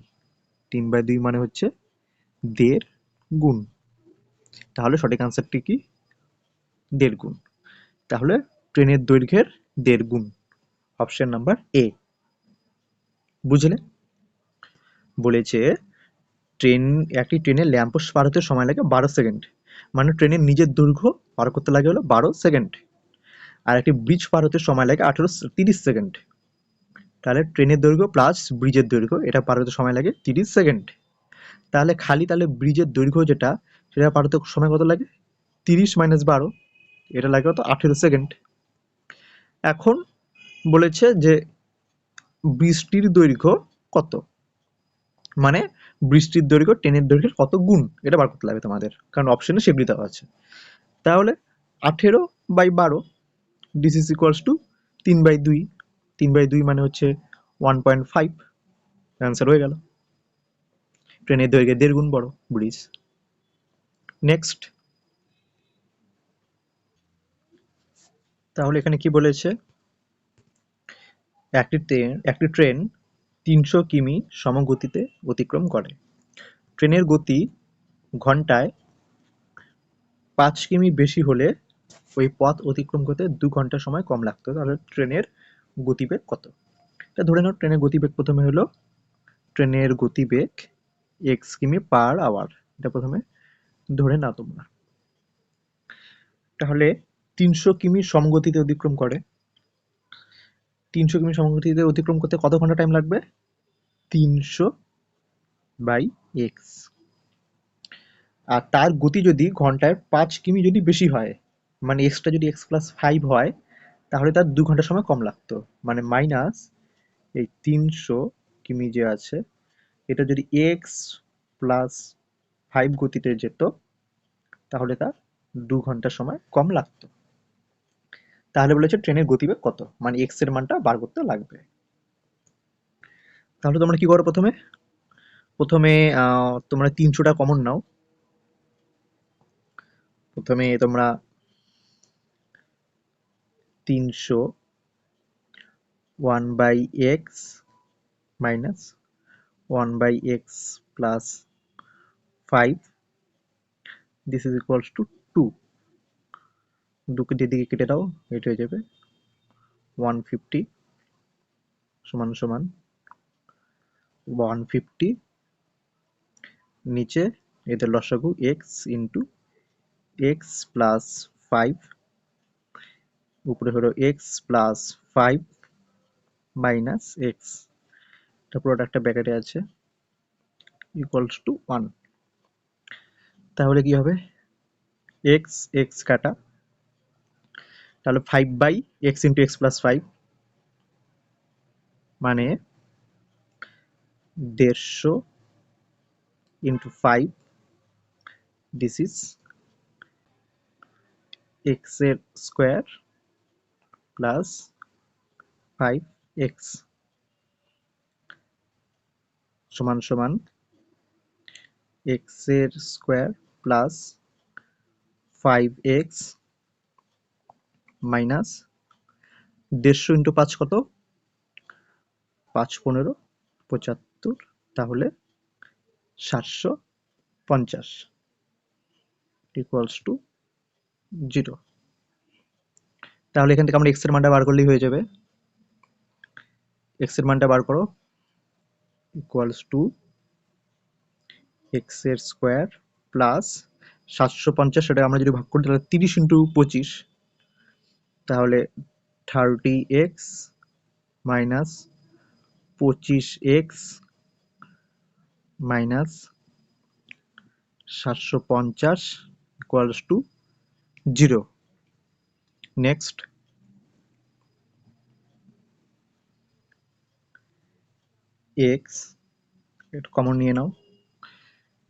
3/2 মানে হচ্ছে 1.5 গুণ। তাহলে সঠিক আনসারটি কি? 1.5 গুণ। তাহলে ট্রেনের দৈর্ঘ্যের 1.5 গুণ, অপশন নাম্বার এ। বুঝলে? বলেছে একটি ট্রেনের ল্যাম্পপোস্ট পার হতে সময় লাগে 12 সেকেন্ড, মানে ট্রেনের নিজের দৈর্ঘ্য পার করতে লাগে হলো 12 সেকেন্ড। আর একটি ব্রিজ পার হতে সময় লাগে 30 সেকেন্ড। তাহলে ট্রেনের দৈর্ঘ্য প্লাস ব্রিজের দৈর্ঘ্য, এটা পার হতে সময় লাগে 30 সেকেন্ড। তাহলে ব্রিজের দৈর্ঘ্য যেটা, সেটা পার হতে সময় কত লাগে? 30 মাইনাস 12, এটা লাগে কত? 18 সেকেন্ড। এখন বলেছে যে বৃষ্টির দৈর্ঘ্য কত, মানে বৃষ্টির দৈর্ঘ্য ট্রেনের দৈর্ঘ্যের কত গুণ, এটা বার করতে লাগবে তোমাদের, কারণ অপশনে সেগুলি দেওয়া আছে। তাহলে 18/12, দিস ইজ ইকুয়ালস টু 3/2। 3/2 মানে হচ্ছে 1.5। অ্যান্সার হয়ে গেল। ট্রেনের দৈর্ঘ্যের 1.5 গুণ বড় ব্রিজ। নেক্সট, তাহলে এখানে কি বলেছে? একটি ট্রেন 300 কিমি সমগতিতে অতিক্রম করে। ট্রেনের গতি ঘন্টায় 5 কিমি বেশি হলে ওই পথ অতিক্রম করতে 2 ঘন্টা সময় কম লাগতো। তাহলে ট্রেনের গতিবেগ কত? এটা ধরে নাও ট্রেনের গতিবেগ প্রথমে হলো, ট্রেনের গতিবেগ x কিমি পার আওয়ার, এটা প্রথমে ধরে নাও তোমরা। তাহলে 300 কিমি সমগতিতে অতিক্রম করে। 300 কিমি সমগতিতে অতিক্রম করতে কত ঘন্টা টাইম লাগবে? 300/x। আর তার গতি যদি ঘন্টায় 5 কিমি যদি বেশি হয়, মানে এক্সটা যদি x+5 হয়, তাহলে তার 2 ঘন্টা সময় কম লাগতো। মানে মাইনাস এই 300 কিমি যে আছে, এটা যদি x+5 গতিতে যেত, তাহলে তার 2 ঘন্টা সময় কম লাগতো। তাহলে বলেছে ট্রেনের গতিবেগ কত, মানে x এর মানটা বার করতে লাগবে। তাহলে তোমরা কি করো? প্রথমে তোমরা 300টা কমন নাও। প্রথমে তোমরা 300 1/x minus 1/x plus 5, this is equals two 2। 2কে দিকে কেটে দাও, এটা হয়ে যাবে 150 সমান সমান 150, নিচে এদের লসাগু x ইন্টু x প্লাস 5, উপরে হলো x প্লাস 5 মাইনাস x, এটা পুরোটা একটা ব্র্যাকেটে আছে, ইকুয়ালস টু 1। তাহলে কি হবে? x x কাটা, তাহলে 5/x ইন্টু x প্লাস 5, মানে 150 ইন্টু 5, দিস ইজ x এর স্কোয়ার প্লাস 5x সমান সমান x এর square plus 5x minus 150 into 5 কত? 5 15 75, তাহলে 750 ইকুয়ালস টু 0। তাহলে এখান থেকে আমরা x এর মানটা বার করলেই হয়ে যাবে। x এর মানটা বার করো, ইকুয়ালস টু x এর স্কোয়ার প্লাস 750, সেটা আমরা যদি ভাগ করি তাহলে 30 ইন্টু 25, তাহলে 30x minus 25x minus 750 equals to 0। Next, x, একটু কমন নিয়ে নাও,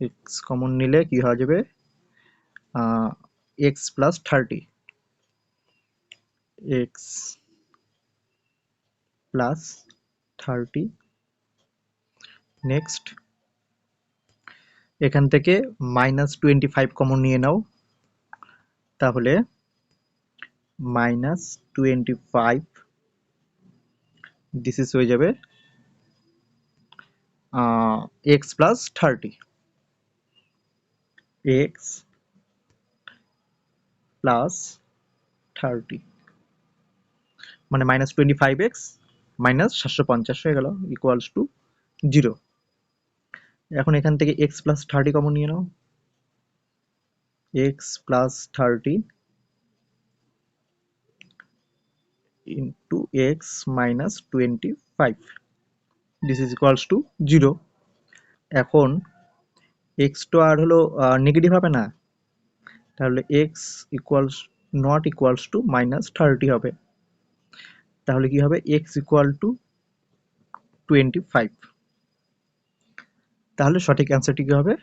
এক্স কমন নিলে কি হয়ে যাবে, x plus 30, x plus 30। Next এখান থেকে -25 কমন নিয়ে নাও, তাহলে -25 দিস ইজ হয়ে যাবে এক্স প্লাস 30, এক্স প্লাস 30 মানে -25x -750 হয়ে গেল ইকুয়ালস টু 0। এখন এখান থেকে x প্লাস 30 কমন নিয়ে নাও, x plus 30 into x minus 25 this is equals two 0। এখন x তো আর হলো নেগেটিভ হবে না, তাহলে x equals not equals to -30 হবে, তাহলে কি হবে x ইকুয়াল টু 25। তাহলে সঠিক অ্যান্সারটি কি হবে,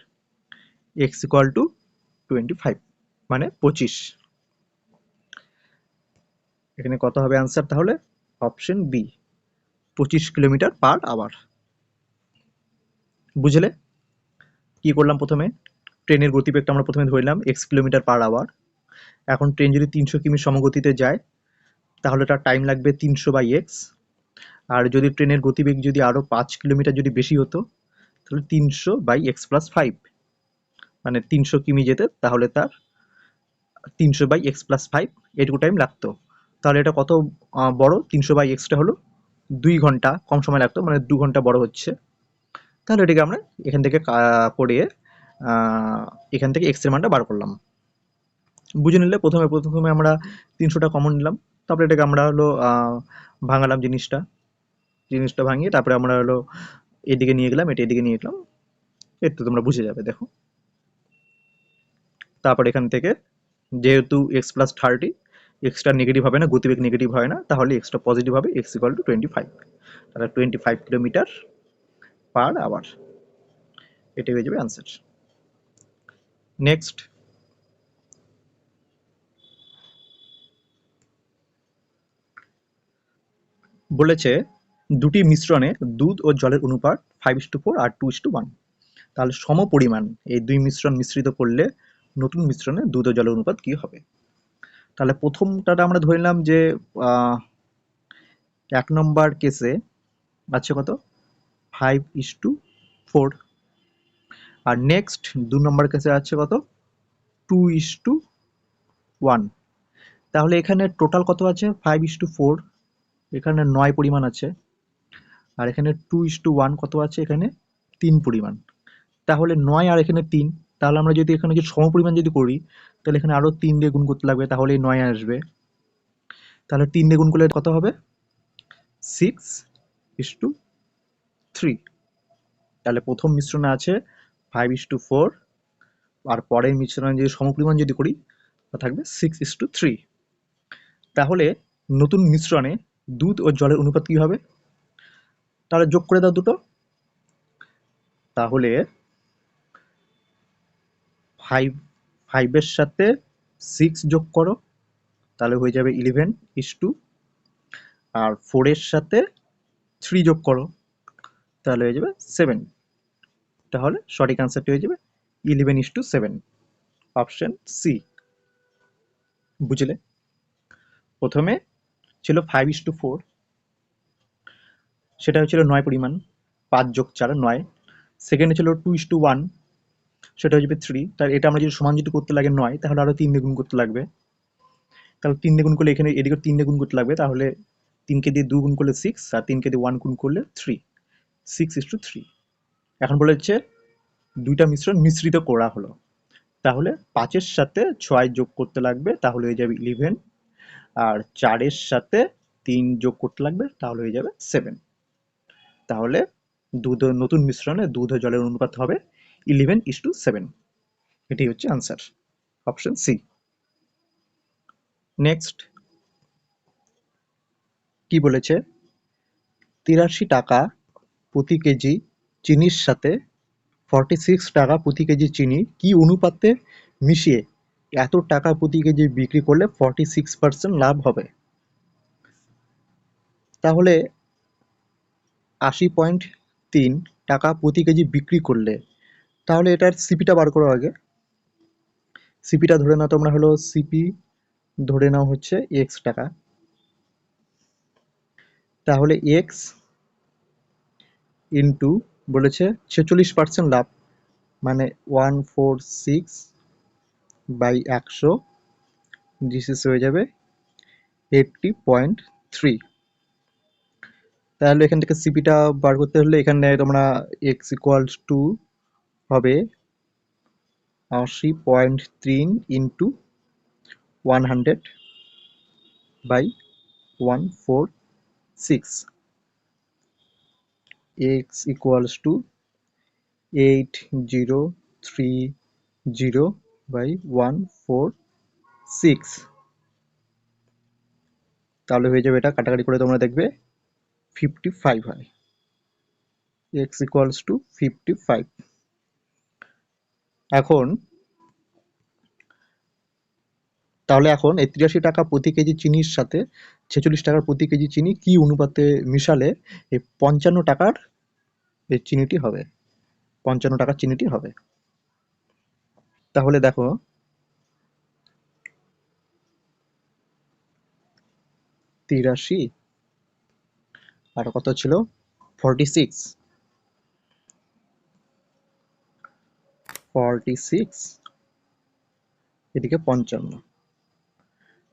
x ইকুয়াল টু 25 মানে 25। এখানে কত হবে অ্যান্সার, তাহলে option B 25 kilometre per hour. বুঝলে কি করলাম, প্রথমে ট্রেনের গতিবেগটা আমরা প্রথমে ধরলাম x কিলোমিটার পার আওয়ার। এখন ট্রেন যদি 300 কিমি সমগতিতে যায় তাহলে তার টাইম লাগবে 300/x, আর যদি ট্রেনের গতিবেগ যদি আরো 5 কিলোমিটার যদি বেশি হতো তাহলে 300/x+5 মানে 300 কিমি যেতে তাহলে তার 300/x+5 এটুকু টাইম লাগতো। তাহলে এটা কত বড়, 300/xটা হলো 2 ঘন্টা কম সময় লাগতো, মানে 2 ঘন্টা বড় হচ্ছে। তাহলে এটাকে আমরা এখান থেকে করে এখান থেকে x এর মানটা বার করলাম। বুঝে নিলে প্রথমে আমরা 300টা কমন নিলাম, তারপরে এটাকে আমরা হলো ভাঙালাম জিনিসটা ভাঙিয়ে তারপরে আমরা হলো এদিকে নিয়ে গেলাম, এটা এদিকে নিয়ে গেলাম, একটু তোমরা বুঝে যাবে দেখো। তারপর এখান থেকে যেহেতু x+30 এক্সটা নেগেটিভ হবে না, গতিবেগ নেগেটিভ হয় না, তাহলে এক্সটা পজিটিভ হবে, x ইকুয়াল টু 25, তাহলে 25 কিলোমিটার পার আওয়ার, এটাই হয়ে যাবে অ্যান্সার। নেক্সট বলেছে দুটি মিশ্রণে দুধ ও জলের অনুপাত 5:4 আর 2:1, তাহলে সম পরিমাণ এই দুই মিশ্রণ মিশ্রিত করলে নতুন মিশ্রণে দুধ ও জলের অনুপাত কি হবে। তাহলে প্রথমটা আমরা ধরে নিলাম যে 1 নম্বর কেসে আছে কত 5:4, আর নেক্সট 2 নম্বর কেসে আছে কত 2:1। তাহলে এখানে টোটাল কত আছে 5:4, এখানে 9 পরিমাণ আছে, আর এখানে 2:1 কত আছে, এখানে 3 পরিমাণ। তাহলে 9 আর এখানে 3, তাহলে আমরা যদি এখানে যদি সমপরিমাণ যদি করি তাহলে এখানে আরো 3 দিয়ে গুণ করতে লাগবে, তাহলে 9 আসবে। তাহলে 3 দিয়ে গুণ করলে কত হবে 6:3। তাহলে প্রথম মিশ্রণে আছে 5:4, আর পরের মিশ্রণে যদি সমপরিমাণ যদি করি তা থাকবে 6:3। তাহলে নতুন মিশ্রণে দুধ ও জলের অনুপাত কি হবে, তাহলে যোগ করে দাও দুটো, তাহলে 5 এর সাথে 6 যোগ করো তাহলে হয়ে যাবে 11:2, আর 4 এর সাথে 3 যোগ করো তাহলে হয়ে যাবে 7। তাহলে সঠিক অ্যান্সারটি হয়ে যাবে 11:7, অপশন সি। বুঝলে প্রথমে ছিল 5:4, সেটা হচ্ছিল 9 পরিমাণ, 5 যোগ 4 9। সেকেন্ডে ছিল 2:1, সেটা হয়ে যাবে 3। তার এটা আমরা যদি সমান যদি করতে লাগে 9, তাহলে আরো 3 দিয়ে গুণ করতে লাগবে, তাহলে 3 দিয়ে গুণ করলে এখানে এদিকে 3 দিয়ে গুণ করতে লাগবে, তাহলে 3 কে দিয়ে 2 গুণ করলে 6, আর 3 কে দিয়ে 1 গুণ করলে 3, 6:3। এখন বলেছে দুইটা মিশ্রণ মিশ্রিত করা হলো, তাহলে 5 এর সাথে 6 যোগ করতে লাগবে, তাহলে হয়ে যাবে 11, আর 4 এর সাথে 3 যোগ করতে লাগবে, তাহলে হয়ে যাবে 7। তাহলে নতুন মিশ্রণে দুধ ও জলের অনুপাত হবে 11:7, এটাই হচ্ছে আনসার, অপশন সি। নেক্সট কি বলেছে 83 টাকা প্রতি কেজি চিনির সাথে 46 টাকা প্রতি কেজি চিনি কি অনুপাতে মিশিয়ে এত টাকা প্রতি কেজি বিক্রি করলে 46% লাভ হবে? তাহলে 80.3 টাকা প্রতি কেজি বিক্রি করলে, তাহলে এটার সিপিটা বার করো আগে। সিপিটা ধরে নাও তোমরা হলো, সিপি ধরে নাও হচ্ছে এক্স টাকা। তাহলে এক্স ইন্টু বলেছে 46% লাভ, মানে 146/100, দিস হয়ে যাবে 80.3। তাহলে এখান থেকে সিপিটা বার করতে হলে এখানে তোমরা এক্স ইকুয়ালস টু হবে 80.3 ইন্টু 100/146, x equals to 8030/146। তাহলে হয়ে যাবে, এটা কাটাকাটি করে তোমরা দেখবে 55 হয়, x equals to 55। তাহলে এখন 83 টাকা প্রতি কেজি চিনির সাথে 46 টাকার প্রতি কেজি চিনি কি অনুপাতে মিশালে এই 55 টাকার এই চিনিটি হবে, 55 টাকার চিনিটি হবে? তাহলে দেখো, 83 আর কত ছিল 46, এদিকে 55,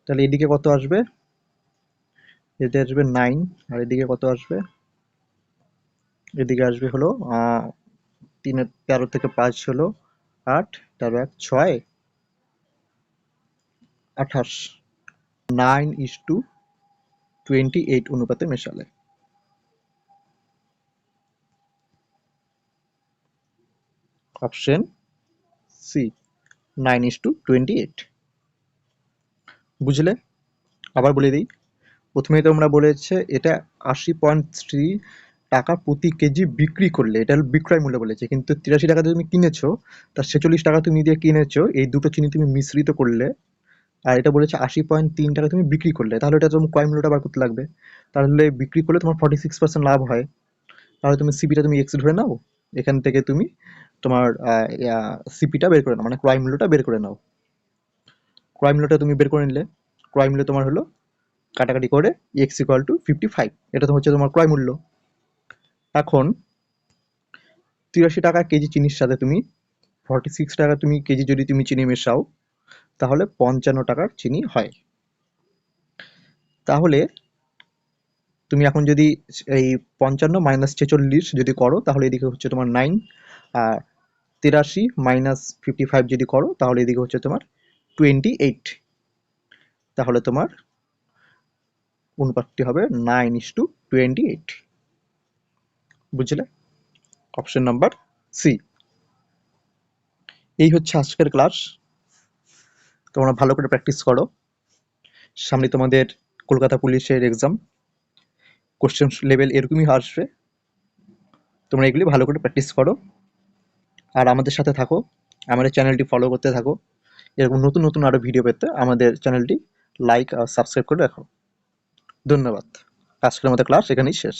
তাহলে এদিকে কত আসবে? এদিকে আসবে 9, আর এদিকে কত আসবে? এদিকে আসবে হলো 13 থেকে 5 হলো 8, 13 6, 28, 9:28 অনুপাতে মেশালে। Option C, 9:28। বুঝলে? আবার বলে দিই, প্রথমেই তোমরা বলেছে এটা 80.3 টাকা প্রতি কেজি বিক্রি করলে, এটা হলো বিক্রয় মূল্য বলেছে, কিন্তু 83 টাকাতে তুমি কিনেছো, তার 46 টাকা তুমি দিয়ে কিনেছো, এই দুটো চিনি তুমি মিশ্রিত করলে, আর এটা বলেছে 80.3 টাকা তুমি বিক্রি করলে, তাহলে এটা তোমার ক্রয় মূল্যটা বার করতে লাগবে। তাহলে বিক্রি করলে তোমার 46% লাভ হয়। তাহলে তুমি সিপিটা তুমি এক্স ধরে নাও, এখান থেকে তুমি তোমার সিপিটা বের করে নাও, মানে ক্রয় মূল্যটা বের করে নাও। ক্রয় মূল্যটা তুমি বের করে নিলে, ক্রয় মূল্য তোমার হলো কাটাকাটি করে এক্স ইকুয়াল টু 55, এটা তো হচ্ছে তোমার ক্রয় মূল্য। এখন 83 টাকা কেজি চিনির সাথে তুমি 46 টাকা তুমি কেজি যদি তুমি চিনি মেশাও, তাহলে 55 টাকার চিনি হয়। তাহলে তুমি এখন যদি এই 55 মাইনাস 46 যদি করো, তাহলে এদিকে হচ্ছে তোমার 9, আর 83 মাইনাস 55 যদি করো, তাহলে এদিকে হচ্ছে তোমার 28। তাহলে তোমার অনুপাতটি হবে 9:28। বুঝলে? Option number C. এই হচ্ছে আজকের ক্লাস, তোমরা ভালো করে প্র্যাকটিস করো। সামনে তোমাদের কলকাতা পুলিশের এক্সাম, কোশ্চেন লেভেল এরকমই আসবে, তোমরা এগুলি ভালো করে প্র্যাকটিস করো। আর আমাদের সাথে থাকো, আমাদের চ্যানেলটি ফলো করতে থাকো, এরকম নতুন নতুন আরও ভিডিও পেতে আমাদের চ্যানেলটি লাইক আর সাবস্ক্রাইব করে রাখো। ধন্যবাদ। আজকের মতো ক্লাস এখানেই শেষ।